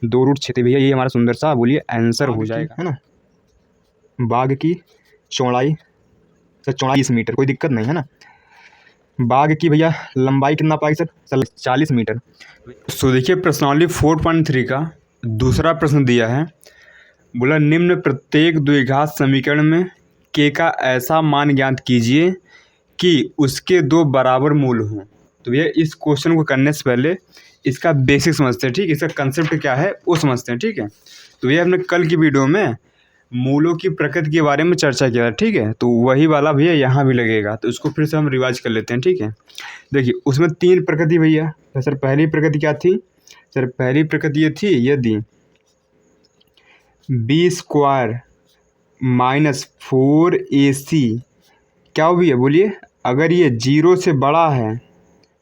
2 root 6 थे भैया, ये हमारा सुंदर सा बोलिए आंसर हो जाएगा, है ना। बाघ की चौड़ाई, सर चौड़ाई 20 मीटर, कोई दिक्कत नहीं है ना। बाघ की भैया लंबाई कितना पाएगी सर 40 मीटर। सो देखिए प्रश्नावली 4.3 का दूसरा प्रश्न दिया है, बोला निम्न प्रत्येक द्विघात समीकरण में के का ऐसा मान ज्ञात कीजिए कि उसके 2 बराबर मूल हों। तो भैया इस क्वेश्चन को करने से पहले इसका बेसिक समझते हैं, ठीक है, इसका कंसेप्ट क्या है वो समझते हैं, ठीक है। तो भैया हमने कल की वीडियो में मूलों की प्रकृति के बारे में चर्चा किया, ठीक है, तो वही वाला भैया यहाँ भी लगेगा, तो उसको फिर से हम रिवाइज कर लेते हैं, ठीक है। देखिए उसमें 3 प्रकृति भैया, तो सर पहली प्रकृति क्या थी, सर पहली प्रकृति ये थी यदि b² माइनस 4ac क्या हो भैया बोलिए, अगर ये 0 से बड़ा है,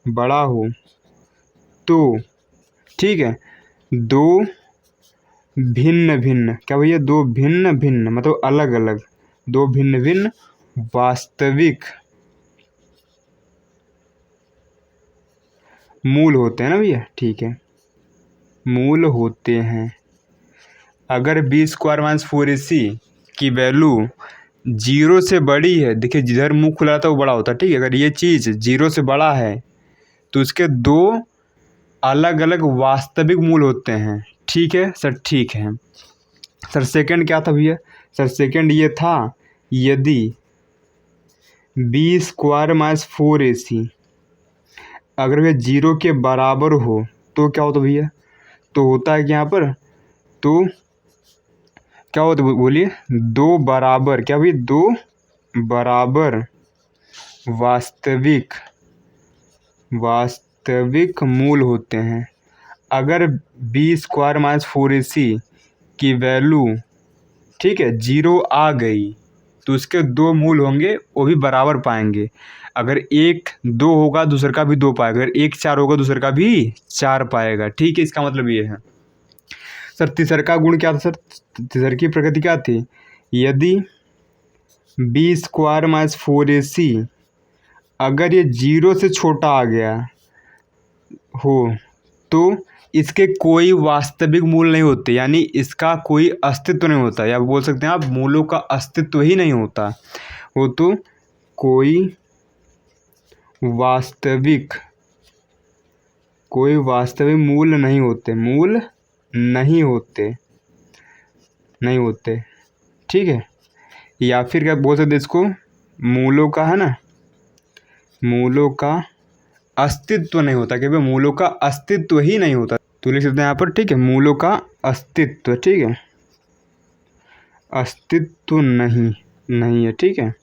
बड़ा हो तो ठीक है 2 भिन्न भिन्न, क्या भैया 2 भिन्न भिन्न मतलब अलग अलग, 2 भिन्न भिन्न वास्तविक मूल होते हैं ना भैया, ठीक है, मूल होते हैं। अगर b² माइनस 4ac की वैल्यू 0 से बड़ी है, देखिए जिधर मुंह खुला था वो बड़ा होता है, ठीक है, अगर ये चीज़ 0 से बड़ा है तो इसके 2 अलग अलग वास्तविक मूल होते हैं, ठीक है सर, ठीक है। सर सेकंड क्या था भैया, सर सेकंड ये था यदि b² माइनस 4ac अगर वह 0 के बराबर हो तो क्या होता भैया, तो होता है कि यहाँ पर तो क्या होता बोलिए 2 बराबर, क्या भैया 2 बराबर वास्तविक मूल होते हैं। अगर b² माइनस 4ac की वैल्यू ठीक है 0 आ गई तो उसके 2 मूल होंगे, वो भी बराबर पाएंगे। अगर 1 2 होगा दूसरे का भी 2 पाएगा, अगर 1 4 होगा दूसरे का भी 4 पाएगा, ठीक है, इसका मतलब ये है। सर तीसर का गुण क्या था सर, तीसर की प्रकृति क्या थी, यदि b² माइनस 4ac अगर ये 0 से छोटा आ गया हो तो इसके कोई वास्तविक मूल नहीं होते, यानी इसका कोई अस्तित्व नहीं होता, या बोल सकते हैं आप मूलों का अस्तित्व ही नहीं होता, वो तो कोई वास्तविक मूल नहीं होते, मूल नहीं होते, ठीक है। या फिर क्या बोल सकते इसको, मूलों का है ना, मूलों का अस्तित्व नहीं होता, कि भाई मूलों का अस्तित्व ही नहीं होता, तो लिख सकते हैं यहाँ पर, ठीक है, मूलों का अस्तित्व, ठीक है, अस्तित्व नहीं है, ठीक है।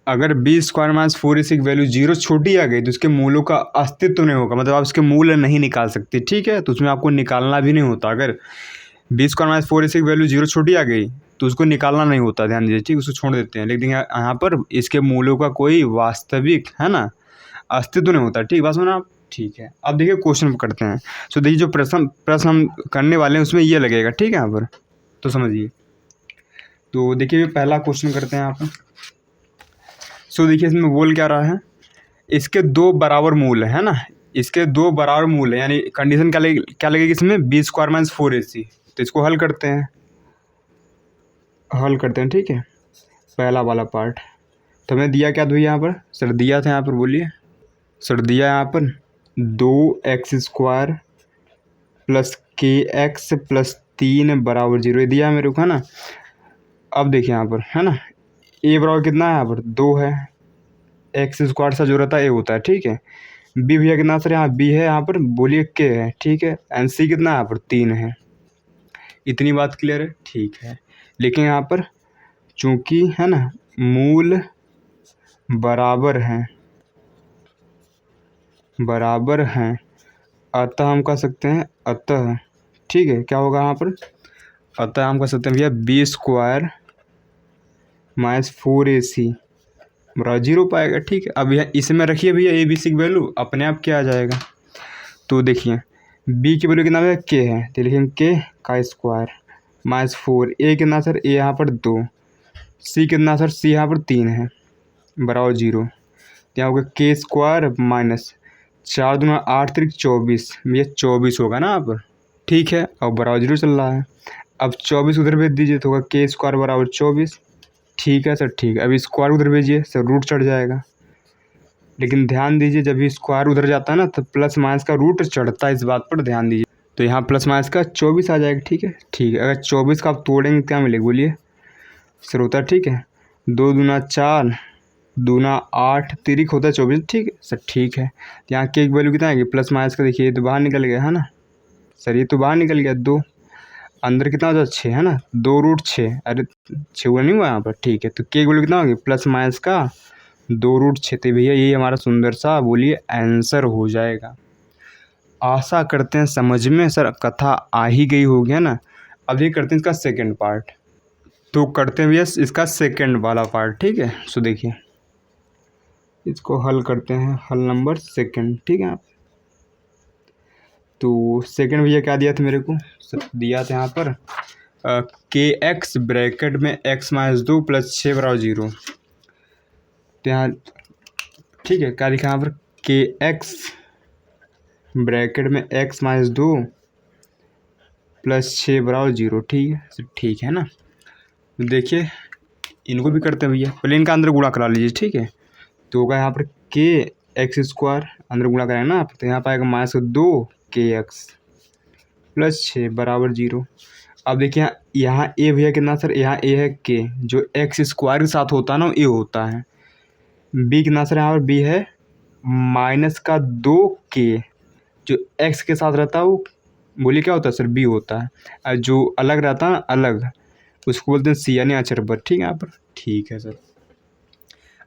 अगर b² माइनस 4ac की वैल्यू 0 छोटी आ गई तो उसके मूलों का अस्तित्व नहीं होगा, मतलब आप उसके मूल नहीं निकाल सकते, ठीक है, तो उसमें आपको निकालना भी नहीं होता। अगर b² माइनस 4ac की वैल्यू 0 छोटी आ गई तो उसको निकालना नहीं होता, ध्यान दीजिए, ठीक, उसको छोड़ देते हैं, लिख देंगे यहाँ पर इसके मूलों का कोई वास्तविक है ना अस्तित्व नहीं होता, ठीक, बात सुना आप, ठीक है। अब देखिए क्वेश्चन करते हैं। सो देखिए जो प्रश्न हम करने वाले हैं उसमें ये लगेगा, ठीक है, यहाँ पर तो समझिए। तो देखिए पहला क्वेश्चन करते हैं यहाँ पर। सो देखिए इसमें बोल क्या रहा है, इसके 2 बराबर मूल है ना, इसके 2 बराबर मूल है, यानी कंडीशन क्या लगेगी इसमें, b² माइनस 4ac। तो इसको हल करते हैं, ठीक है, पहला वाला पार्ट। तो हमें दिया क्या यहाँ पर, सर दिया था यहाँ पर बोलिए, सर दिया यहाँ पर 2x² प्लस kx प्लस 3 बराबर 0, ये दिया मेरे को, है ना। अब देखिए यहाँ पर है ना, a बराबर कितना है यहाँ पर 2 है, x² सा जो रहता है a होता है, ठीक है। b भैया कितना सर, यहाँ b है, यहाँ पर बोलिए k है, ठीक है, एंड c कितना है यहाँ पर 3 है। इतनी बात क्लियर है, ठीक है। लेकिन यहाँ पर चूंकि है ना मूल बराबर हैं अतः हम कह सकते हैं, अतः ठीक है, क्या होगा यहाँ पर, अतः हम कह सकते हैं भैया b² माइनस 4ac बराबर 0 पाएगा, ठीक है। अब यहाँ इसमें रखिए भैया abc की वैल्यू, अपने आप क्या आ जाएगा, तो देखिए b की वैल्यू कितना है, k है, तो लिखेंगे k का स्क्वायर माइनस 4, a कितना सर, a यहाँ पर 2, c कितना सर, c यहाँ पर 3 है, बराबर 0। यहाँ होगा k² माइनस 4 दूना 8 3 24, भैया 24 होगा ना यहाँ पर, ठीक है, और बराबर 0 चल रहा है। अब 24 उधर भेज दीजिए तो होगा के स्क्वायर बराबर 24। ठीक है सर, ठीक है। अब स्क्वायर उधर भेजिए सर, रूट चढ़ जाएगा। लेकिन ध्यान दीजिए, जब भी स्क्वायर उधर जाता है ना तो प्लस माइनस का रूट चढ़ता है, इस बात पर ध्यान दीजिए। तो यहाँ प्लस माइनस का 24 आ जाएगा। ठीक है, ठीक है। अगर 24 का आप तोड़ेंगे क्या मिलेगा बोलिए सर? होता है, ठीक है, 2 दूना 4, दूना 8, तिरिक होता है 24। ठीक है सर, ठीक है। तो यहाँ के वैल्यू कितना आएगी प्लस माइनस का? देखिए ये तो बाहर निकल गया है ना सर, ये तो बाहर निकल गया 2। अंदर कितना हो जाता है 6 है ना, 2√6। अरे 6 हुआ नहीं हुआ यहाँ पर? ठीक है, तो के वैल्यू कितना होगी प्लस माइनस का 2√6। तो भैया ये हमारा सुंदर सा बोलिए आंसर हो जाएगा। आशा करते हैं समझ में सर कथा आ ही गई होगी, है ना। अब ये करते हैं इसका सेकंड पार्ट। तो करते हैं भैया इसका सेकंड वाला पार्ट। ठीक है, सो देखिए इसको हल करते हैं, हल नंबर सेकंड। ठीक है, तो सेकंड भैया क्या दिया था मेरे को सर? दिया था यहाँ पर के एक्स ब्रैकेट में x माइनस 2 प्लस 6 बराबर 0। तो यहाँ ठीक है, क्या लिखा यहाँ पर? के एक्स ब्रैकेट में x माइनस 2 प्लस 6 बराबर 0। ठीक है सर, ठीक है ना। तो देखिए इनको भी करते हैं भैया, पहले इनका अंदर गुणा करा लीजिए। ठीक है, तो होगा यहाँ पर के एक्स स्क्वायर, अंदर गुणा करेंगे ना आप, तो यहाँ पर आएगा माइनस 2 के एक्स प्लस 6 बराबर 0। अब देखिए यहाँ ए भैया कितना सर? यहाँ ए है के, जो एक्स स्क्वायर के साथ होता है ना ए होता है। बी कितना सर? यहाँ पर बी है माइनस का 2 के, जो एक्स के साथ रहता है वो बोलिए क्या होता है सर? बी होता है। और जो अलग रहता है ना अलग, उसको बोलते हैं सी यानी अचर पर। ठीक है यहाँ पर, ठीक है सर।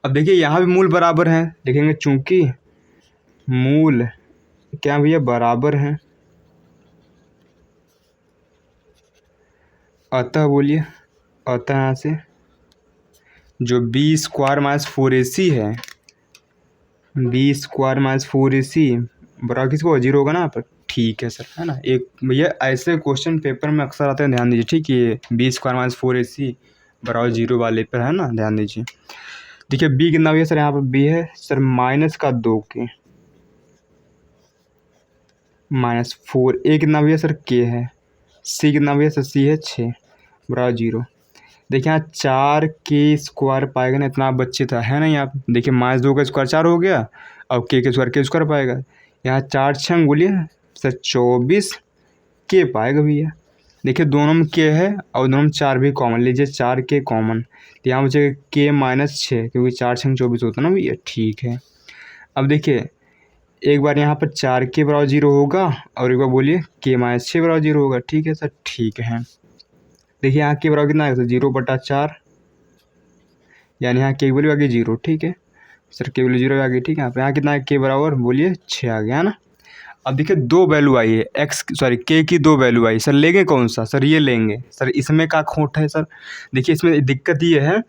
अब देखिए यहाँ भी मूल बराबर हैं, देखेंगे चूंकि मूल क्या भैया बराबर हैं, अतः बोलिए, अतः यहाँ से जो बी स्क्वायर माइनस 4ac है, बी स्क्वायर माइनस 4ac बराबर किसको 0 होगा ना यहाँ पर? ठीक है सर, है ना। एक भैया ऐसे क्वेश्चन पेपर में अक्सर आते हैं, ध्यान दीजिए। ठीक है, ये बी स्क्वायर माइनस 4ac बराबर 0 वाले पर है ना, ध्यान दीजिए। देखिए बी कितना भैया सर? यहाँ पर बी है सर माइनस का 2 के माइनस 4, ए कितना भैया सर? के है। सी कितना भैया सर? सी है 6 बराबर 0। देखिए यहाँ 4 के स्क्वायर पाएगा ना, इतना बच्चे था है ना। यहाँ देखिए माइनस 2 का स्क्वायर 4 हो गया, अब के स्क्वायर पाएगा। यहाँ 4 छंग बोलिए सर 24 के पाएगा भैया। देखिए दोनों में के है और दोनों में 4 भी कॉमन लीजिए, 4 के कॉमन, तो यहाँ बचेगा के माइनस 6, क्योंकि 4 छंग 24 होता है ना भैया। ठीक है, अब देखिए एक बार यहाँ पर 4 के बराबर 0 होगा और एक बार बोलिए के माइनस 6 बराबर 0 होगा। ठीक है सर, ठीक है। देखिए यहाँ के बराबर कितना आएगा? 0/4, यानी यहाँ के वैल्यू आ गई 0। ठीक है सर, के वैल्यू 0 आ गई। ठीक है, यहाँ कितना है? के बराबर बोलिए 6 आ गया ना। अब देखिए 2 वैल्यू आई है के की 2 वैल्यू आई। सर लेंगे कौन सा सर? ये लेंगे सर। इसमें क्या खोट है सर? देखिए इसमें दिक्कत ये है,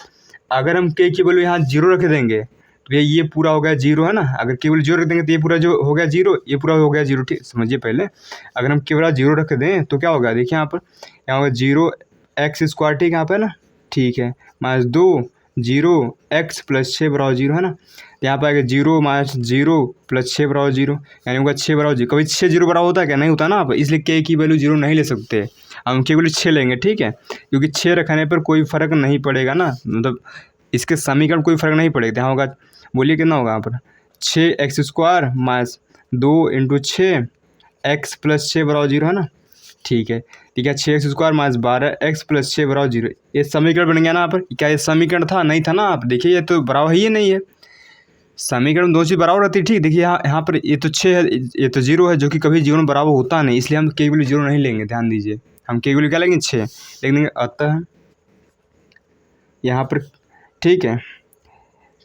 अगर हम के की वैल्यू यहाँ 0 रख देंगे तो ये पूरा हो गया 0 है ना। अगर के वैल्यू 0 रख देंगे तो ये पूरा जो हो गया 0, ये पूरा हो गया 0। ठीक समझिए पहले, अगर हम के वैल्यू 0 रख दें तो क्या होगा? देखिए यहाँ पर यहाँ होगा 0 एक्स स्क्वायर। ठीक है यहाँ पर ना, ठीक है, माइनस 2 0 एक्स प्लस 6 बराबर 0 है ना। यहाँ पर आएगा 0 माइनस 0 प्लस 6 बराबर 0, यानी होगा 6 बराबर 0। कभी 6 0 बराबर होता है क्या? नहीं होता ना। आप इसलिए के की वैल्यू 0 नहीं ले सकते, हम के वैल्यू 6 लेंगे। ठीक है, क्योंकि 6 रखने पर कोई फ़र्क नहीं पड़ेगा ना, मतलब इसके समीकरण कोई फ़र्क नहीं पड़ेगा। यहाँ होगा बोलिए कितना होगा यहाँ पर? 6 x square minus 2 into 6 x plus 6 बराबर 0 है ना। ठीक है, ठीक है, 6 x square minus 12 x plus 6 बराबर 0। ये समीकरण बन गया ना यहाँ पर। क्या ये समीकरण था? नहीं था ना। आप देखिए ये तो बराबर ही नहीं है, समीकरण दो चीज़ बराबर रहती है। ठीक, देखिए यहाँ पर ये तो 6 है, ये तो 0 है, जो कि कभी जीवन बराबर होता नहीं, इसलिए हम के वैल्यू 0 नहीं लेंगे। ध्यान दीजिए, हम के वैल्यू क्या लेंगे? 6 लिख देंगे। अतः यहाँ पर ठीक है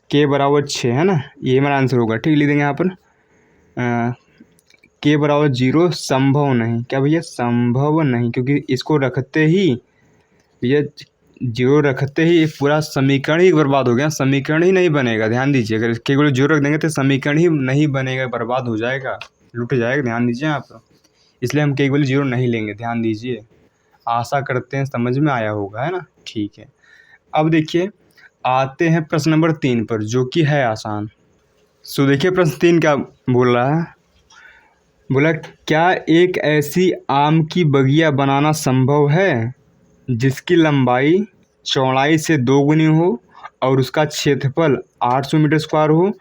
के बराबर 6 है ना, ये हमारा आंसर होगा। ठीक, लिख देंगे यहाँ पर के बराबर 0 संभव नहीं। क्या भैया? संभव नहीं, क्योंकि इसको रखते ही भैया 0 रखते ही पूरा समीकरण ही बर्बाद हो गया, समीकरण ही नहीं बनेगा। ध्यान दीजिए, अगर के वैल्यू 0 रख देंगे तो समीकरण ही नहीं बनेगा, बर्बाद हो जाएगा, लुट जाएगा। ध्यान दीजिए आप, इसलिए हम के वैल्यू 0 नहीं लेंगे। ध्यान दीजिए, आशा करते हैं समझ में आया होगा, है ना। ठीक है, अब देखिए आते हैं प्रश्न नंबर 3 पर, जो कि है आसान। सो देखिए प्रश्न 3 क्या बोल रहा है? बोला क्या एक ऐसी आम की बगिया बनाना संभव है जिसकी लंबाई चौड़ाई से दोगुनी हो और उसका क्षेत्रफल 800 मीटर स्क्वायर हो।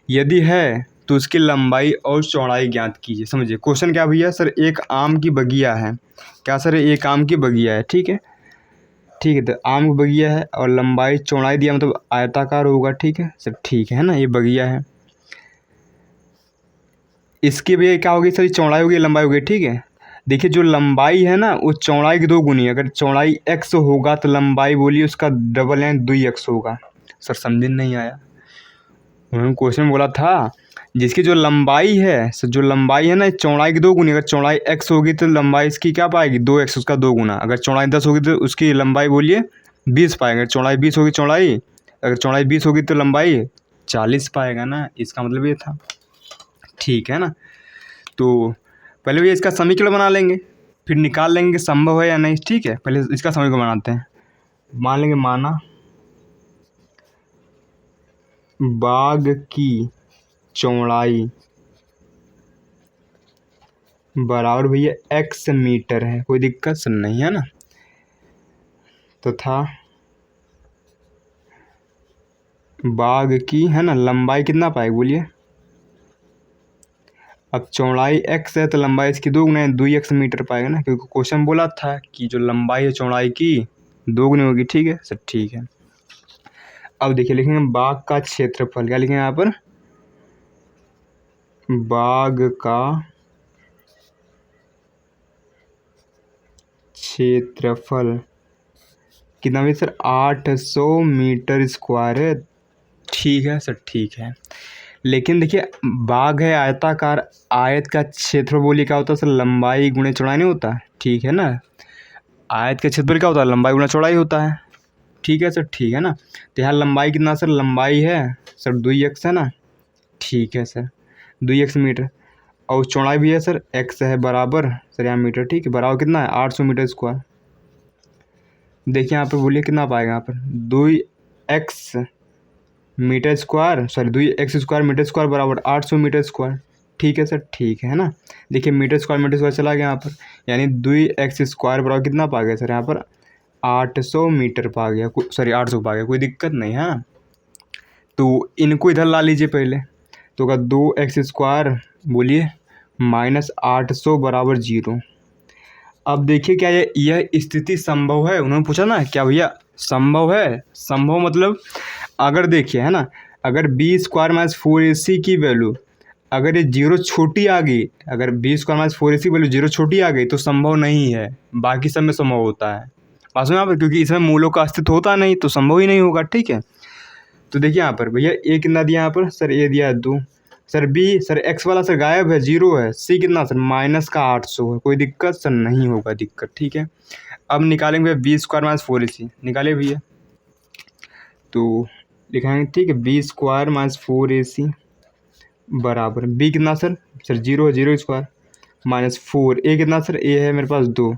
यदि है तो उसकी लंबाई और चौड़ाई ज्ञात कीजिए। समझिए क्वेश्चन क्या भैया सर, एक आम की बगिया है। क्या सर, एक आम की बगिया है। ठीक है, ठीक है, तो आम की बगिया है और लंबाई चौड़ाई दिया मतलब आयताकार होगा। ठीक है सर, ठीक है ना, ये बगिया है। इसकी भैया क्या होगी सर, चौड़ाई होगी लंबाई होगी। ठीक है, देखिए जो लंबाई है ना वो चौड़ाई की 2 गुनी है। अगर चौड़ाई x होगा तो लंबाई बोलिए उसका डबल यानी 2x होगा। सर समझ नहीं आया। उन्होंने क्वेश्चन बोला था जिसकी जो लंबाई है सर, जो लंबाई है ना चौड़ाई की 2 गुनी। अगर चौड़ाई x होगी तो लंबाई इसकी क्या पाएगी, 2x, उसका 2 गुना। अगर चौड़ाई 10 होगी तो उसकी लंबाई बोलिए 20 पाएगा। अगर चौड़ाई 20 होगी चौड़ाई, अगर चौड़ाई 20 होगी तो लंबाई 40 पाएगा ना, इसका मतलब ये था। ठीक है ना, तो पहले भी इसका समीकरण बना लेंगे फिर निकाल लेंगे कि संभव है या नहीं। ठीक है, पहले इसका समीकरण बनाते हैं। मान लेंगे माना बाग की चौड़ाई बराबर भैया x मीटर है, कोई दिक्कत नहीं है ना, तथा बाग की है ना लंबाई कितना पाएगा बोलिए। अब चौड़ाई x है तो लंबाई इसकी 2 गुना है, 2x मीटर पाएगा ना, क्योंकि क्वेश्चन बोला था कि जो लंबाई है चौड़ाई की 2 गुनी होगी। ठीक है सर, ठीक है। अब देखिए लिखेंगे बाग का क्षेत्रफल, क्या लिखेंगे यहाँ पर, बाग का क्षेत्रफल कितना भी सर, 800 मीटर स्क्वायर है। ठीक है सर, ठीक है। लेकिन देखिए बाग है आयताकार, आयत का क्षेत्र बोलिए क्या होता है सर, लंबाई गुणे चौड़ाई नहीं होता। ठीक है ना, आयत का क्षेत्रफल क्या होता है, लंबाई गुणा चौड़ाई होता है। ठीक है सर, ठीक है ना, तो यहाँ लंबाई कितना सर, लंबाई है सर 2x है ना। ठीक है सर, 2x मीटर, और चौड़ाई भी है सर x है बराबर सर यहाँ मीटर। ठीक है, बराबर कितना है 800 मीटर स्क्वायर। देखिए यहाँ पे बोलिए कितना पाएगा यहाँ पर, 2x metre square, sorry 2x square metre square बराबर 800 मीटर स्क्वायर। ठीक है सर, ठीक है ना, देखिए मीटर स्क्वायर चला गया यहाँ पर, यानी 2x स्क्वायर बराबर कितना पा गया सर यहाँ पर 800 मीटर पा गया, सॉरी 800 पा गया, कोई दिक्कत नहीं है। तो इनको इधर ला लीजिए पहले, तो अगर 2x स्क्वायर बोलिए माइनस 800 बराबर 0। अब देखिए क्या यह स्थिति संभव है, उन्होंने पूछा ना क्या भैया संभव है। संभव मतलब अगर देखिए है ना, अगर बी स्क्वायर माइनस 4ac की वैल्यू अगर ये 0 छोटी आ गई, अगर B square minus 4ac value 0 छोटी आ गई तो संभव नहीं है, बाकी सब में संभव होता है। पास में यहाँ पर क्योंकि इसमें मूलों का अस्तित्व होता नहीं तो संभव ही नहीं होगा। ठीक है, तो देखिए यहाँ पर भैया ए कितना दिया यहाँ पर सर, ए दिया है 2, सर बी सर एक्स वाला सर गायब है 0 है, सी कितना सर माइनस का 800 है, कोई दिक्कत सर नहीं होगा दिक्कत। ठीक है, अब निकालेंगे बी स्क्वायर माइनस 4ac, निकाले भैया तो लिखाएंगे। ठीक है, बी स्क्वायर माइनस 4ac बराबर बी कितना सर, सर 0 है 0 स्क्वायर माइनस 4, ए कितना सर, ए है मेरे पास 2,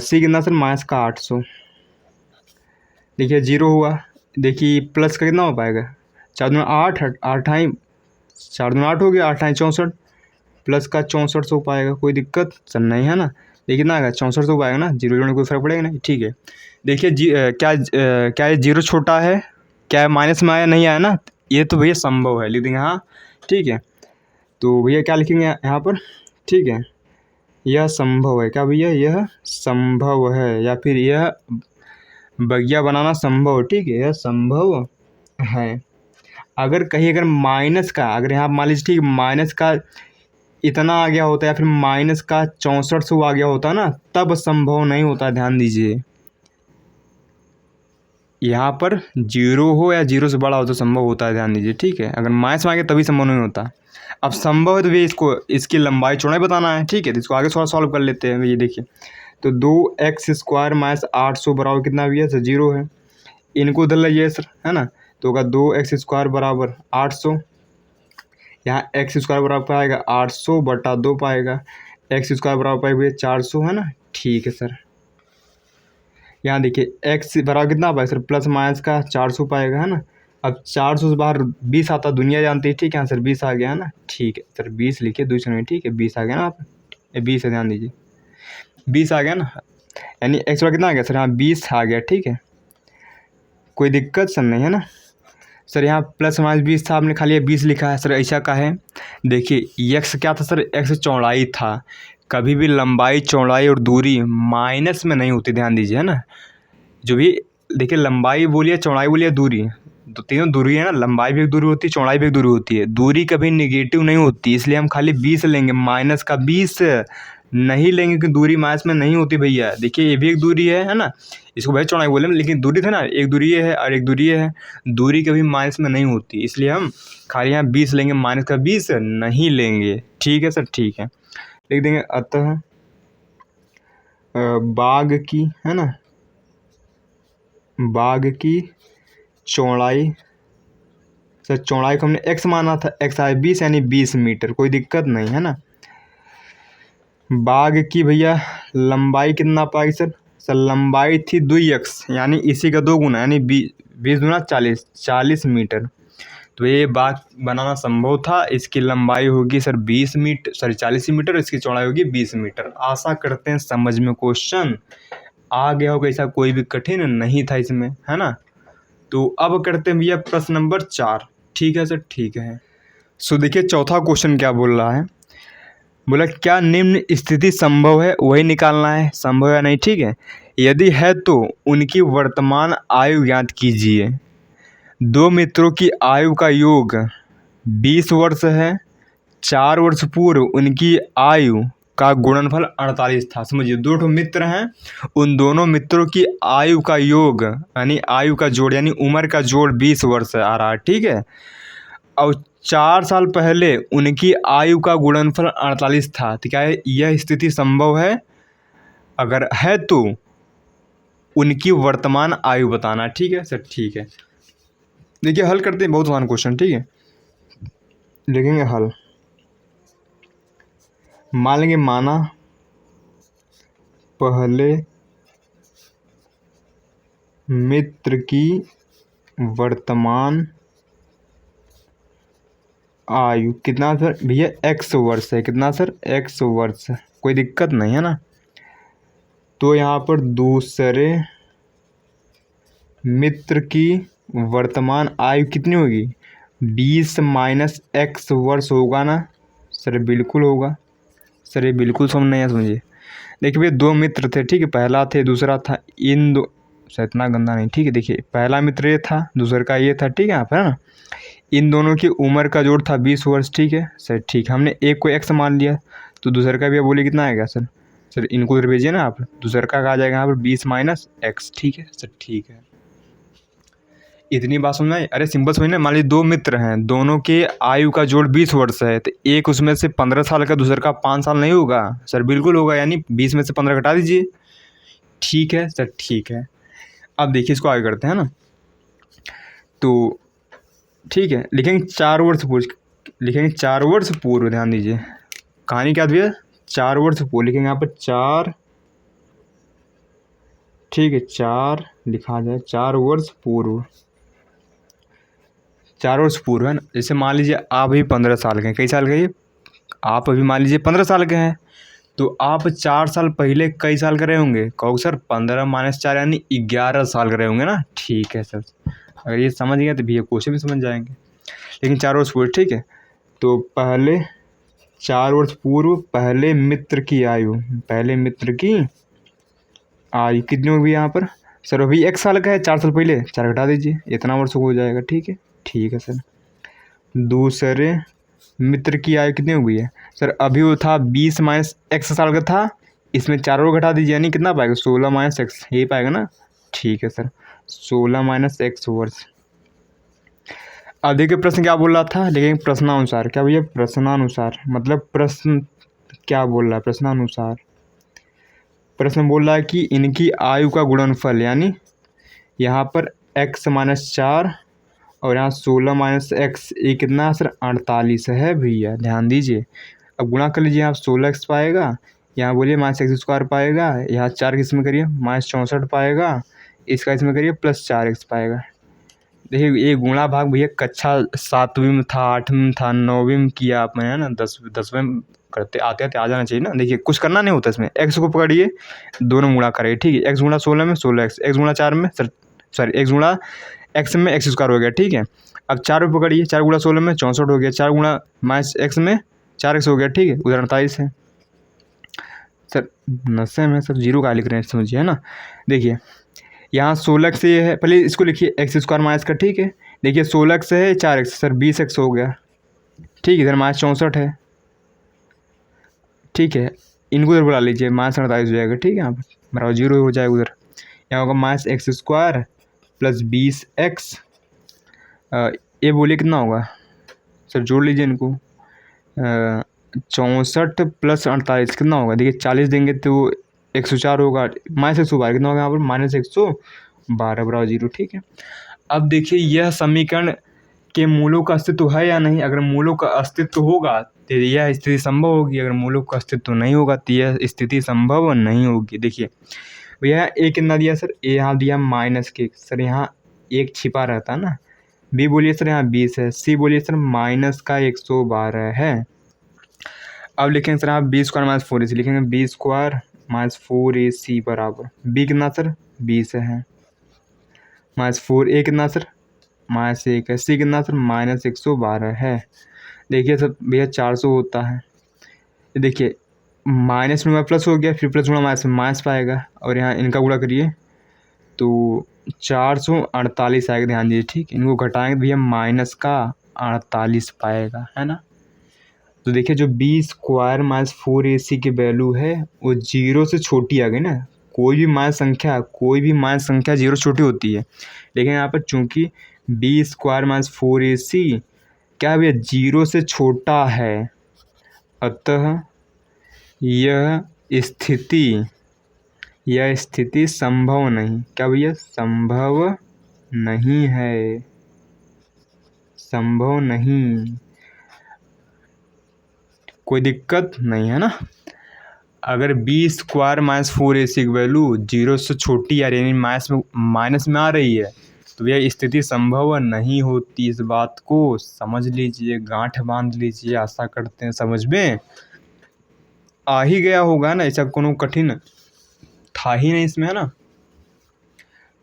सी कितना सर माइनस का 800। देखिए 0 हुआ, देखिए प्लस का कितना हो पाएगा, 4 दूना 8, 8 आई 4 दूना 8 हो गया, 8 आई 64, प्लस का 6400 पाएगा, कोई दिक्कत सर नहीं है ना। देखिए कितना आएगा 6400 पाएगा ना, 0 जोड़ने कोई फर्क पड़ेगा नहीं। ठीक है, देखिए क्या ये 0 छोटा है, क्या माइनस में आया नहीं आया ना, ये तो भैया संभव है, लिख देंगे हाँ। ठीक है, तो भैया क्या लिखेंगे यहाँ पर, ठीक है, यह संभव है, क्या भैया यह संभव है, या फिर यह बगिया बनाना संभव। ठीक है, यह संभव है। अगर कहीं अगर माइनस का, अगर यहाँ मान लीजिए ठीक माइनस का इतना आ गया होता है या फिर माइनस का 6400 आ गया होता ना, तब संभव नहीं होता। ध्यान दीजिए यहाँ पर 0 हो या 0 से बड़ा हो तो संभव होता है, ध्यान दीजिए। ठीक है, अगर माइनस में आ गया तभी संभव नहीं होता। अब संभव है तो भैया इसको इसकी लंबाई चौड़ाई बताना है। ठीक है, तो इसको आगे थोड़ा सॉल्व कर लेते हैं। ये देखिए तो 2x स्क्वायर माइनस 800 बराबर कितना भी है सर 0 है, इनको उधर लाइए सर है ना, तो होगा 2x स्क्वायर बराबर 800, यहाँ x स्क्वायर बराबर पाएगा 800 बटा 2 पाएगा, x स्क्वायर बराबर पाएगा 400 है ना। ठीक है सर, यहाँ देखिए x बराबर कितना पाएगा सर, प्लस माइनस का 400 पाएगा है ना, अब 400 से बाहर 20 आता, दुनिया जानती है, ठीक है सर 20 आ गया है ना, ठीक है सर 20 लिखिए दूसरे में, ठीक है 20 आ गया ना, आप 20 है, ध्यान दीजिए 20 आ गया ना, यानी एक्स वाई कितना आ गया सर, हाँ 20 आ गया, ठीक है कोई दिक्कत सर नहीं है ना। सर यहाँ प्लस माइनस 20 था, आपने खाली 20 लिखा है सर, ऐसा का है, देखिए एक्स क्या था सर, एक्स चौड़ाई था, कभी भी लंबाई चौड़ाई और दूरी माइनस में नहीं होती, ध्यान दीजिए है ना, जो भी देखिए लंबाई बोलिए चौड़ाई बोलिए दूरी, तो तीनों दूरी है ना, लंबाई भी एक दूरी होती है, चौड़ाई भी एक दूरी होती है, दूरी कभी निगेटिव नहीं होती, इसलिए हम खाली 20 लेंगे, माइनस का 20 नहीं लेंगे कि दूरी माइनस में नहीं होती भैया, देखिए ये भी एक दूरी है ना, इसको भाई चौड़ाई बोले लेकिन दूरी था ना, एक दूरी ये है और एक दूरी ये है, दूरी कभी माइनस में नहीं होती, इसलिए हम खाली यहाँ 20 लेंगे, माइनस का 20 नहीं लेंगे, ठीक है सर ठीक है। लिख देंगे अतः बाग की है ना, बाग की चौड़ाई, सर चौड़ाई को हमने x माना था, x आया 20 यानी 20 मीटर, कोई दिक्कत नहीं है ना। बाग की भैया लंबाई कितना पाई सर, सर लंबाई थी 2x यानी इसी का 2 गुना यानी 20 गुना 40 मीटर, तो ये बाग बनाना संभव था, इसकी लंबाई होगी सर 20 मीटर, सॉरी 40 मीटर, इसकी चौड़ाई होगी 20 मीटर। आशा करते हैं समझ में क्वेश्चन आ गया होगा, ऐसा कोई भी कठिन नहीं था इसमें, है ना। तो अब करते हैं भैया प्रश्न नंबर 4, ठीक है सर ठीक है। सो देखिए चौथा क्वेश्चन क्या बोल रहा है, बोला क्या निम्न स्थिति संभव है, वही निकालना है संभव है नहीं, ठीक है। यदि है तो उनकी वर्तमान आयु ज्ञात कीजिए। दो मित्रों की आयु का योग 20 वर्ष है, 4 वर्ष पूर्व उनकी आयु का गुणनफल 48 था। समझिए दो मित्र हैं, उन दोनों मित्रों की आयु का योग यानी आयु का जोड़ यानी उम्र का जोड़ 20 वर्ष आ रहा है, ठीक है। और 4 साल पहले उनकी आयु का गुणनफल 48 था, तो क्या है यह स्थिति संभव है, अगर है तो उनकी वर्तमान आयु बताना, ठीक है सर ठीक है। देखिए हल करते हैं, बहुत आसान क्वेश्चन, ठीक है लिखेंगे हल। मान लेंगे माना पहले मित्र की वर्तमान आयु कितना सर भैया, x वर्ष है, कितना सर x वर्ष, कोई दिक्कत नहीं है ना। तो यहाँ पर दूसरे मित्र की वर्तमान आयु कितनी होगी, 20 माइनस x वर्ष होगा ना सर, बिल्कुल होगा सर, ये बिल्कुल समझ नहीं है, समझिए देखिए भैया दो मित्र थे, ठीक है पहला थे दूसरा था, इन दो सर इतना गंदा नहीं, ठीक है देखिए पहला मित्र ये था दूसरे का ये था, ठीक है यहाँ पर है ना, इन दोनों की उम्र का जोड़ था 20 वर्ष, ठीक है सर ठीक है। हमने एक को x मान लिया, तो दूसरे का भी बोले कितना आएगा सर, सर इनको उधर भेजिए ना आप, दूसरे का आ जाएगा यहाँ पर 20 माइनस x, ठीक है सर ठीक है। इतनी बात समझ में आई, अरे सिंपल समझना, मान लीजिए दो मित्र हैं, दोनों के आयु का जोड़ 20 वर्ष है, तो एक उसमें से 15 साल का दूसरे का 5 साल नहीं होगा सर, बिल्कुल होगा, यानी 20 में से 15 घटा दीजिए, ठीक है सर ठीक है। अब देखिए इसको आगे करते हैं ना, तो ठीक है लिखेंगे 4 वर्ष पूर्व, लिखेंगे 4 वर्ष पूर्व, ध्यान दीजिए कहानी क्या भैया 4 वर्ष पूर्व, लिखेंगे यहाँ पर 4, ठीक है 4 लिखा जाए 4 वर्ष पूर्व, 4 वर्ष पूर्व है ना। जैसे मान लीजिए आप अभी 15 साल के हैं, कई साल के ये आप अभी मान लीजिए 15 साल के हैं, तो आप 4 साल पहले कई साल के रहे होंगे, कहो सर 15 माइनस 4 यानी 11 साल के रहे होंगे ना, ठीक है सर। अगर ये समझ गया तो भैया क्वेश्चन भी समझ जाएंगे। लेकिन 4 वर्ष पूर्व, ठीक है तो पहले 4 वर्ष पूर्व पहले मित्र की आयु, पहले मित्र की आयु कितनी होगी यहाँ पर सर, अभी 1 साल का है, 4 साल पहले 4 घटा दीजिए, इतना वर्ष हो जाएगा, ठीक है सर। दूसरे मित्र की आयु कितनी हो गई है सर, अभी वो था 20 माइनस x साल का था, इसमें 4 और घटा दीजिए यानी कितना पाएगा 16 माइनस x, यही पाएगा ना, ठीक है सर 16 माइनस x वर्ष। अब देखिए प्रश्न क्या बोल रहा था, लेकिन प्रश्नानुसार, क्या भैया प्रश्नानुसार मतलब प्रश्न क्या बोल रहा है, प्रश्नानुसार प्रश्न बोल रहा है कि इनकी आयु का गुणनफल, यानी यहाँ पर x माइनस 4 और यहाँ 16 माइनस x, ये कितना सर 48 है भैया, ध्यान दीजिए। अब गुणा कर लीजिए, यहाँ 16x पाएगा, यहाँ बोलिए माइनस एक्स स्क्वायर पाएगा, यहाँ 4 किस में करिए माइनस 64 पाएगा, इसका इसमें करिए प्लस 4x पाएगा, देखिए ये गुणा भाग भैया कक्षा 7वीं में था, 8वीं में था, 9वीं में किया आपने, है ना, 10वें में करते आते आते आ जाना चाहिए ना। देखिए कुछ करना नहीं होता इसमें। एक्स को पकड़िए, दोनों गुणा करिए, ठीक है। एक्स गुणा 16 में 16x, एक्स गुणा 4 में सॉरी एक्स गुणा एक्स में एक्स स्क्वायर हो गया, ठीक है। अब 4 पे पकड़िए, 4 गुणा 16 में 64 हो गया, 4 गुणा माइनस एक्स में 4x हो गया, ठीक है। उधर 48 है सर, नशे में सर जीरो का लिख रहे हैं, समझिए, है ना। देखिए यहाँ 16 से ये है, पहले इसको लिखिए एक्स स्क्वायर माइनस का, ठीक है। देखिए 16 से है 4x, सर 20x हो गया, ठीक है। इधर माइनस 64 है, ठीक है। इनको इधर बुला लीजिए, माइनस 48 हो जाएगा, ठीक है। यहाँ पर बराबर जीरो हो जाएगा उधर। यहाँ होगा minus x square plus 20x, ये बोलिए कितना होगा सर, जोड़ लीजिए इनको। 64 प्लस 48 कितना होगा, देखिए 40 देंगे तो 104 होगा, माइनस 112 कितना होगा यहाँ पर, माइनस 112 बराबर जीरो, ठीक है। अब देखिए यह समीकरण के मूलों का अस्तित्व है या नहीं। अगर मूलों का अस्तित्व होगा तो यह स्थिति संभव होगी, अगर मूलों का अस्तित्व नहीं होगा तो यह स्थिति संभव नहीं होगी। देखिए भैया ए कितना दिया सर, ए यहाँ दिया माइनस के, सर यहाँ एक छिपा रहता है ना। बी बोलिए सर यहाँ 20 है, सी बोलिए सर माइनस का 112 है। अब लिखेंगे सर यहाँ बी स्क्वायर माइनस 4ac, लिखेंगे बी स्क्वायर माइनस 4ac बराबर बी कितना सर 20 है, माइनस 4a कितना सर माइनस 1 है, सी कितना सर माइनस 112 है। देखिए सर भैया 400 होता है, देखिए माइनस में प्लस हो गया, फिर प्लस गुणा माइनस में माइनस पाएगा, और यहाँ इनका गुणा करिए तो 448 आएगा, ध्यान दीजिए, ठीक। इनको घटाएंगे तो भैया माइनस का 48 पाएगा, है ना। तो देखिए जो बी स्क्वायर माइनस 4ac की वैल्यू है वो जीरो से छोटी आ गई ना। कोई भी माइनस संख्या जीरो से छोटी होती है, लेकिन यहाँ पर चूंकि बी स्क्वायर माइनस 4ac क्या है भैया, जीरो से छोटा है, अतः यह स्थिति संभव नहीं, क्या भैया संभव नहीं है, संभव नहीं, कोई दिक्कत नहीं है ना। अगर बी स्क्वायर माइनस 4ac की वैल्यू जीरो से छोटी आ रही है, यानी माइनस में आ रही है, तो यह स्थिति संभव नहीं होती। इस बात को समझ लीजिए, गांठ बांध लीजिए, आशा करते हैं समझ में आ ही गया होगा ना, ऐसा कोनो कठिन था ही नहीं इसमें, है ना।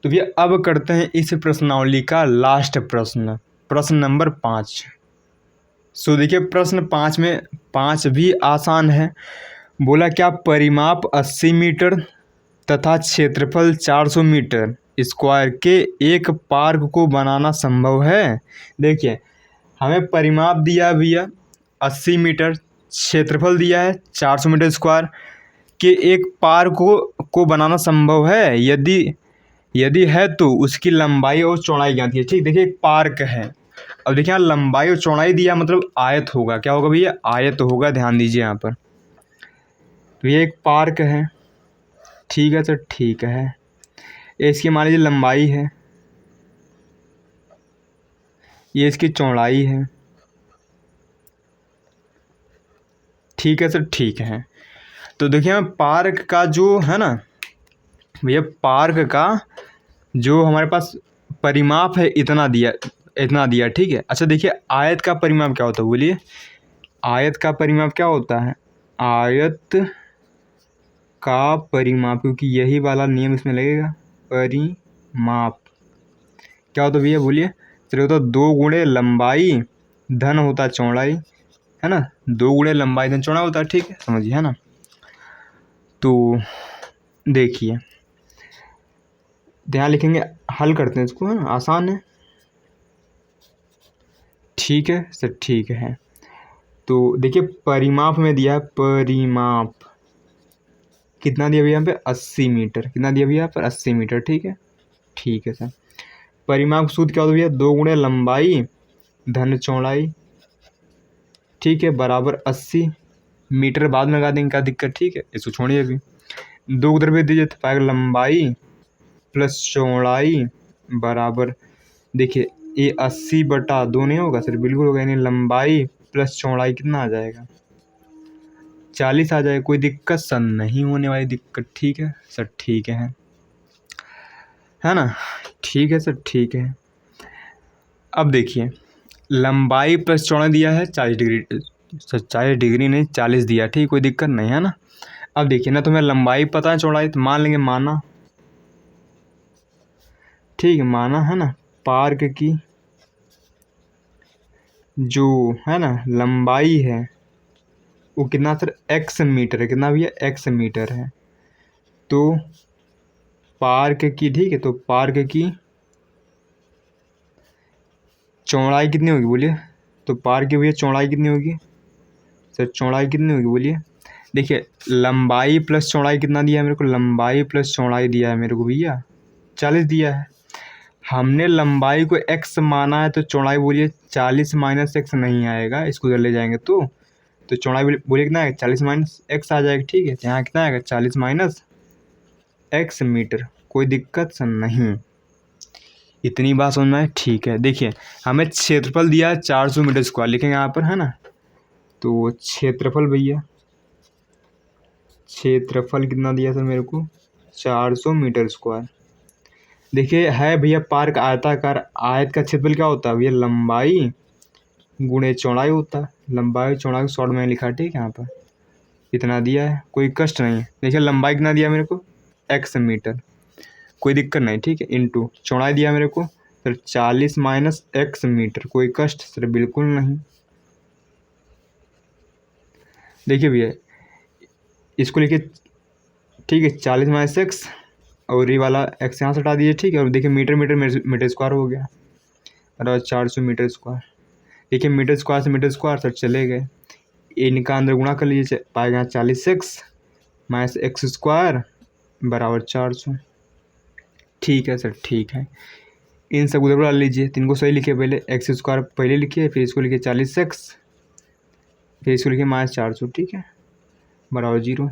तो भैया अब करते हैं इस प्रश्नावली का लास्ट प्रश्न, प्रश्न नंबर 5। सो देखिए प्रश्न 5 में 5 भी आसान है। बोला क्या परिमाप 80 मीटर तथा क्षेत्रफल 400 मीटर स्क्वायर के एक पार्क को बनाना संभव है। देखिए हमें परिमाप दिया भैया 80 मीटर, क्षेत्रफल दिया है 400 मीटर स्क्वायर के एक पार्क को बनाना संभव है। यदि है तो उसकी लंबाई और चौड़ाई ज्ञात है, ठीक। देखिए एक पार्क है, अब देखिए यहाँ लंबाई और चौड़ाई दिया मतलब आयत होगा, क्या होगा भैया आयत होगा, ध्यान दीजिए यहाँ पर। तो ये एक पार्क है, ठीक है सर, ठीक है। ये इसकी मान लीजिए लंबाई है, ये इसकी चौड़ाई है, ठीक है सर, ठीक है। तो देखिए हमें पार्क का जो है ना भैया, पार्क का जो हमारे पास परिमाप है इतना दिया, ठीक है। अच्छा देखिए आयत का परिमाप क्या होता है, बोलिए आयत का परिमाप क्या होता है, आयत का परिमाप, क्योंकि यही वाला नियम इसमें लगेगा, परिमाप क्या होता है भैया, बोलिए सर होता 2 गुणे लंबाई धन होता चौड़ाई, है ना, 2 गुणे लंबाई धन चौड़ाई होता है, ठीक है, समझिए, है ना। तो देखिए ध्यान लिखेंगे, हल करते हैं इसको, है ना, आसान है, ठीक है सर, ठीक है। तो देखिए परिमाप में दिया है, परिमाप कितना दिया भैया यहाँ पे 80 मीटर, कितना दिया भैया यहाँ पर 80 मीटर, ठीक है, ठीक है सर। परिमाप सूत्र क्या होता है भैया, 2 गुणे लंबाई धन चौड़ाई, ठीक है, बराबर 80 मीटर, बाद में लगा देंगे, क्या दिक्कत, ठीक है, इसको छोड़िए अभी। 2 उधर भेज दीजिए तो पाएगा लंबाई प्लस चौड़ाई बराबर, देखिए ये 80/2 नहीं होगा सर, बिल्कुल होगा, यानी लंबाई प्लस चौड़ाई कितना आ जाएगा 40 आ जाएगा, कोई दिक्कत सर नहीं होने वाली दिक्कत, ठीक है सर, ठीक है ना, ठीक है सर, ठीक है। अब देखिए लंबाई प्लस चौड़ाई दिया है 40 डिग्री, 40 डिग्री नहीं 40 दिया, ठीक, कोई दिक्कत नहीं है ना। अब देखिए ना तुम्हें लंबाई पता है चौड़ाई, तो मान लेंगे माना, ठीक है माना है ना, पार्क की जो है ना लंबाई है वो कितना सर x मीटर है, कितना भैया x मीटर है। तो पार्क की, ठीक है, तो पार्क की चौड़ाई कितनी होगी बोलिए, तो पार्क की भैया चौड़ाई कितनी होगी सर, चौड़ाई कितनी होगी बोलिए। देखिए लंबाई प्लस चौड़ाई कितना दिया है मेरे को, लंबाई प्लस चौड़ाई दिया है मेरे को भैया 40 दिया है। हमने लंबाई को x माना है तो चौड़ाई बोलिए 40 माइनस x नहीं आएगा, इसको इधर ले जाएंगे तो चौड़ाई बोलिए कितना आएगा 40 माइनस x आ जाएगा, ठीक है। तो यहाँ कितना आएगा 40 माइनस x मीटर, कोई दिक्कत सर नहीं, इतनी बात समझ में आए, ठीक है। देखिए हमें क्षेत्रफल दिया है 400 मीटर स्क्वायर, लिखेंगे यहाँ पर है ना, तो क्षेत्रफल भैया, क्षेत्रफल कितना दिया सर मेरे को 400 मीटर स्क्वायर। देखिए है भैया पार्क आयताकार, आयत का क्षेत्रफल क्या होता है भैया लंबाई गुणे चौड़ाई होता है, लंबाई चौड़ाई शॉर्ट में लिखा, ठीक है यहाँ पर इतना दिया है, कोई कष्ट नहीं है। देखिए लंबाई कितना दिया मेरे को x मीटर, कोई दिक्कत नहीं, ठीक है, इंटू चौड़ाई दिया मेरे को सर 40 माइनस x मीटर, कोई कष्ट सर बिल्कुल नहीं। देखिए भैया इसको लिखिए, ठीक है 40 माइनस x और ये वाला x यहाँ से हटा दीजिए, ठीक है, और देखिए मीटर मीटर मीटर स्क्वायर हो गया और 400 मीटर स्क्वायर। देखिए मीटर स्क्वायर से मीटर स्क्वायर सर चले गए, इनका अंदर गुणा कर लीजिए, पाएगा 40x माइनस एक्स स्क्वायर बराबर 400, ठीक है सर ठीक है। इन सब उधर डाल लीजिए, तो इनको सही लिखिए, पहले एक्स स्क्वायर पहले लिखिए, फिर इसको लिखिए 40x, फिर इसको लिखिए माइनस 400, ठीक है, बराबर 0।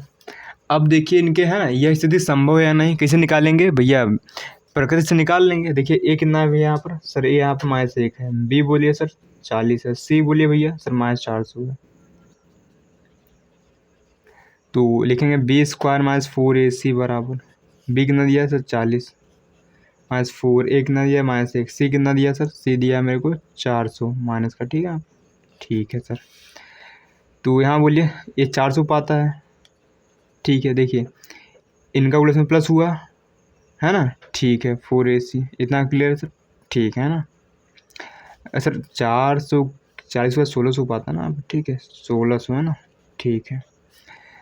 अब देखिए इनके है ना यह स्थिति संभव है या नहीं, कैसे निकालेंगे भैया, प्रकृति से निकाल लेंगे। देखिए ए कितना है भैया यहाँ पर सर, ए यहाँ पर -1 है, बी बोलिए सर 40 है, सी बोलिए भैया सर -400 है। तो लिखेंगे बी स्क्वायर माइनस 4ac बराबर, बी कितना दिया सर 40 माइनस 4, ए कितना दिया -1, सी कितना दिया सर, सी दिया मेरे को 400 माइनस का, ठीक है, ठीक है सर। तो यहाँ बोलिए ये 400 पाता है, ठीक है। देखिए इनका उलट में प्लस हुआ है ना, ठीक है 4ac, इतना क्लियर है सर, ठीक है ना सर। 440 का 1600 पाता ना, ठीक है 1600 है ना, ठीक है।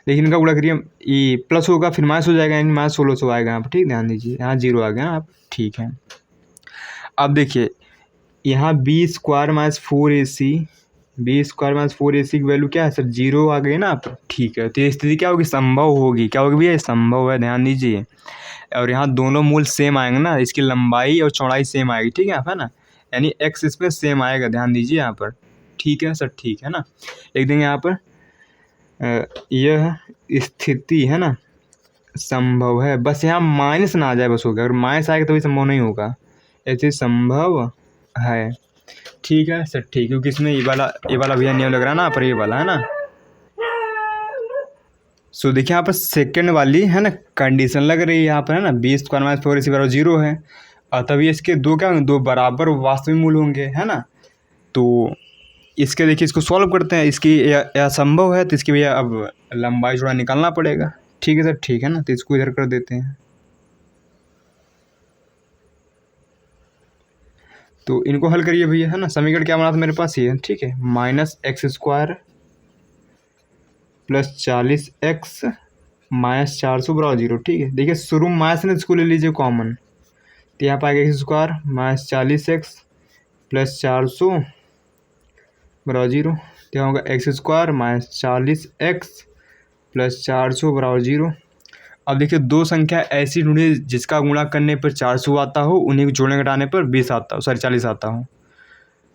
लेकिन इनका गुणा करिए, ये प्लस होगा फिर माइनस हो जाएगा, यानी -1600 आएगा यहाँ पर, ठीक, ध्यान दीजिए यहाँ 0 आ गया ना आप, ठीक है। अब देखिए यहाँ B square minus 4ac, B square minus 4ac की वैल्यू क्या है सर 0 आ गई ना आप, ठीक है। तो ये स्थिति क्या होगी, संभव होगी, क्या होगी भैया संभव है, ध्यान दीजिए। और यहाँ दोनों मूल सेम आएंगे ना, इसकी लंबाई और चौड़ाई सेम आएगी, ठीक है यहाँ पर ना, यानी x इसमें सेम आएगा, ध्यान दीजिए यहाँ पर, ठीक है सर ठीक है ना। लिख देंगे यहाँ पर यह स्थिति है ना संभव है, बस यहाँ माइनस ना आ जाए बस, होगा, अगर माइनस आएगा तभी संभव नहीं होगा, ऐसे संभव है, ठीक है सर ठीक, क्योंकि इसमें ये वाला भैया नियम लग रहा है ना पर, ये वाला है ना। सो देखिए यहाँ पर सेकंड वाली है ना कंडीशन लग रही है यहाँ पर है ना, बी स्क्वायर माइनस 4ac बराबर 0 है, और तभी इसके दो क्या होंगे, दो बराबर वास्तविक मूल होंगे है ना। तो इसके देखिए इसको सॉल्व करते हैं, इसकी यह संभव है तो इसकी भैया अब लंबाई चौड़ाई निकालना पड़ेगा, ठीक है सर ठीक है ना। तो इसको इधर कर देते हैं, तो इनको हल करिए भैया है ना। समीकरण क्या बना था मेरे पास ये, ठीक है, -x² प्लस 40x माइनस 400 बराबर 0, ठीक है। देखिए शुरू में माइनस ने इसको ले लीजिए कॉमन, तो यहाँ पर आएगा x² माइनस 40x प्लस 400 बराबर 0, तो यहाँ होगा x² माइनस 40x प्लस 400 बराबर 0। अब देखिए दो संख्या ऐसी ढूंढिए जिसका गुणा करने पर 400 आता हो, उन्हीं को जोड़ने घटाने पर 20 आता हो, सॉरी 40 आता हो।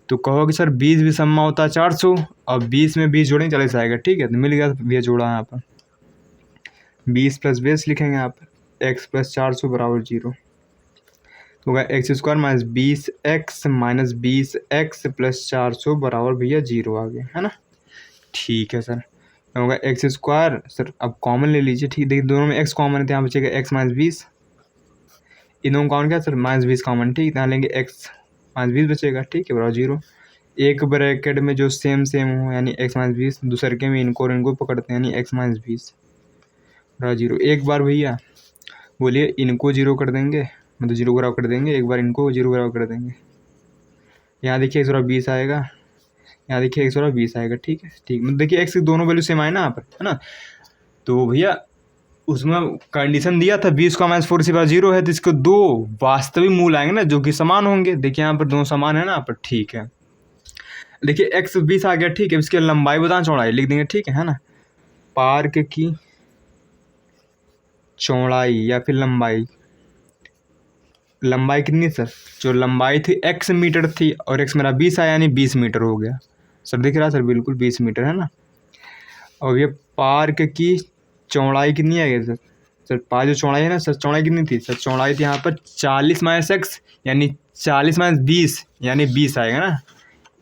तो कहोगे सर 20 भी सम्मा होता है 400 और 20 में 20 जोड़ेंगे 40 आएगा, ठीक है। तो मिल गया भैया जोड़ा यहाँ पर 20 प्लस 20 लिखेंगे यहाँ पर x प्लस 400 बराबर 0, तो होगा x² minus 20x minus 20x plus 400 बराबर भैया 0 आ गया है ना, ठीक है सर। होगा x² सर, अब कॉमन ले लीजिए, ठीक, देखिए दोनों में x कॉमन है तो यहाँ बचेगा x माइनस 20, इन दोनों कॉमन क्या सर -20 कॉमन, ठीक, यहाँ लेंगे x माइनस 20 बचेगा, ठीक है, बराबर 0। एक ब्रैकेट में जो सेम हो यानी x माइनस 20, दूसरे के में इनको और इनको पकड़ते हैं यानी x माइनस 20 बराबर 0। एक बार भैया बोलिए इनको 0 कर देंगे, मतलब 0 बराबर कर देंगे, एक बार इनको 0 बराबर कर देंगे। यहाँ देखिए x बराबर 20 आएगा, यहाँ देखिए x बराबर 20 आएगा, ठीक है, ठीक, मतलब देखिए x की दोनों वैल्यू सेम आए ना यहाँ पर, है ना। तो भैया उसमें कंडीशन दिया था 20 का -4 से 0 है, तो इसके दो वास्तविक मूल आएंगे ना जो कि समान होंगे। देखिए यहाँ पर दोनों समान है ना यहाँ पर, ठीक है। देखिए x 20 आ गया, ठीक है, इसकी लंबाई बताना चौड़ाई लिख देंगे, ठीक है ना। पार्क की चौड़ाई या फिर लंबाई, लंबाई कितनी सर, जो लंबाई थी x मीटर थी और x मेरा 20 आया यानी 20 मीटर हो गया सर, दिख रहा सर, बिल्कुल 20 मीटर है ना। और ये पार्क की चौड़ाई कितनी है सर, सर पार्क जो चौड़ाई है ना सर, चौड़ाई कितनी थी सर, चौड़ाई थी यहाँ पर 40 माइनस x यानी 40 माइनस 20 यानी 20 आएगा ना,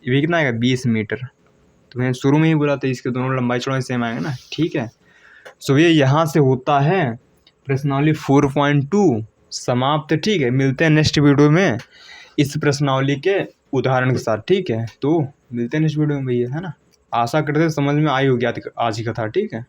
ये कितना आएगा 20 मीटर। तो मैंने शुरू में ही बोला था इसके दोनों लंबाई चौड़ाई सेम आएगा ना, ठीक है। सो ये यहाँ से होता है प्रश्नावली 4.2 समाप्त, ठीक है। मिलते हैं नेक्स्ट वीडियो में इस प्रश्नावली के उदाहरण के साथ, ठीक है। तो मिलते हैं नेक्स्ट वीडियो में भैया, है ना। आशा करते समझ में आई होगी आज की कथा, ठीक है।